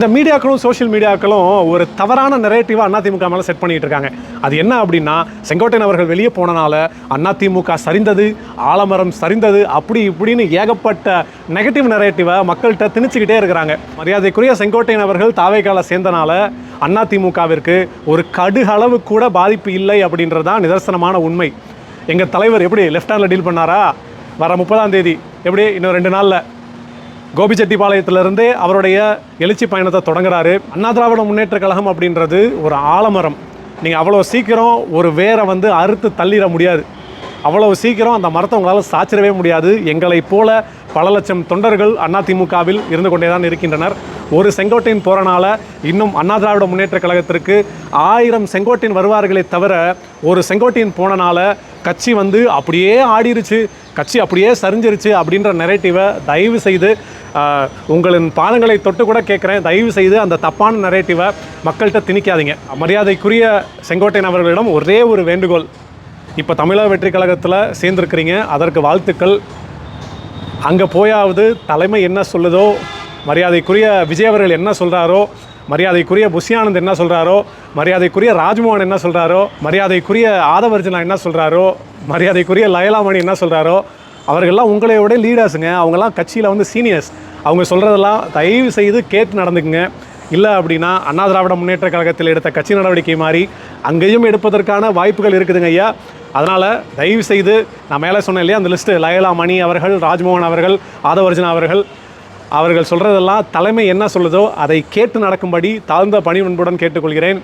இந்த மீடியாக்களும் சோஷியல் மீடியாக்களும் ஒரு தவறான நரேட்டிவா அதிமுக மேலே செட் பண்ணிட்டு இருக்காங்க. அது என்ன அப்படின்னா, செங்கோட்டையன் அவர்கள் வெளியே போனனால அதிமுக சரிந்தது, ஆலமரம் சரிந்தது, அப்படி இப்படின்னு ஏகப்பட்ட நெகட்டிவ் நரேட்டிவை மக்கள்கிட்ட திணிச்சுக்கிட்டே இருக்கிறாங்க. மரியாதைக்குரிய செங்கோட்டையன் அவர்கள் தாவேக்கால சேர்ந்தனால அதிமுகவிற்கு ஒரு கடுகளவு கூட பாதிப்பு இல்லை அப்படின்றதான் நிதர்சனமான உண்மை. எங்கள் தலைவர் எப்படி லெஃப்ட் ஹேண்டில் டீல் பண்ணாரா, வர 30ஆம் தேதி எப்படி இன்னும் 2 நாளில் கோபிச்செட்டிப்பாளையத்திலிருந்தே அவருடைய எழுச்சி பயணத்தை தொடங்குறாரு. அண்ணா திராவிட முன்னேற்ற கழகம் அப்படின்றது ஒரு ஆலமரம். நீங்கள் அவ்வளோ சீக்கிரம் ஒரு வேரை அறுத்து தள்ளிட முடியாது. அவ்வளோ சீக்கிரம் அந்த மரத்தை உங்களால் சாச்சிடவே முடியாது. எங்களைப் போல பல லட்சம் தொண்டர்கள் அதிமுகவில் இருந்து கொண்டே தான் இருக்கின்றனர். ஒரு செங்கோட்டையன் போகிறனால இன்னும் அண்ணா திராவிட முன்னேற்ற கழகத்திற்கு 1000 செங்கோட்டையன் வருவார்களே தவிர, ஒரு செங்கோட்டையன் போனனால கட்சி அப்படியே ஆடிருச்சு, கட்சி அப்படியே சரிஞ்சிருச்சு அப்படின்ற நெரேட்டிவை தயவு செய்து உங்களின் பாதங்களை தொட்டு கூட கேட்குறேன், தயவு செய்து அந்த தப்பான நெரேட்டிவை மக்கள்கிட்ட திணிக்காதீங்க. மரியாதைக்குரிய செங்கோட்டையன் அவர்களிடம் ஒரே ஒரு வேண்டுகோள், இப்போ தமிழக வெற்றி கழகத்தில் சேர்ந்துருக்கிறீங்க, அதற்கு வாழ்த்துக்கள். அங்கே போயாவது தலைமை என்ன சொல்லுதோ, மரியாதைக்குரிய விஜய் அவர்கள் என்ன சொல்கிறாரோ, மரியாதைக்குரிய புஷியானந்த் என்ன சொல்கிறாரோ, மரியாதைக்குரிய ராஜ்மோகன் என்ன சொல்கிறாரோ, மரியாதைக்குரிய ஆதவர்ஜனா என்ன சொல்கிறாரோ, மரியாதைக்குரிய லயலாமணி என்ன சொல்கிறாரோ, அவர்கள்லாம் உங்களையோட லீடர்ஸுங்க. அவங்கெல்லாம் கட்சியில் சீனியர்ஸ். அவங்க சொல்கிறதெல்லாம் தயவு செய்து கேட்டு நடந்துக்குங்க. இல்லை அப்படின்னா அண்ணா திராவிட முன்னேற்ற கழகத்தில் எடுத்த கட்சி நடவடிக்கை மாதிரி அங்கேயும் எடுப்பதற்கான வாய்ப்புகள் இருக்குதுங்க ஐயா. அதனால் தயவு செய்து நான் மேலே சொன்னேன் இல்லையா, அந்த லிஸ்ட்டு லயலாமணி அவர்கள், ராஜ்மோகன் அவர்கள், ஆதவர்ஜனா அவர்கள் சொல்கிறதெல்லாம் தலைமை என்ன சொல்லுதோ அதை கேட்டு நடக்கும்படி தாழ்ந்த பணிவன்புடன் கேட்டுக்கொள்கிறேன்.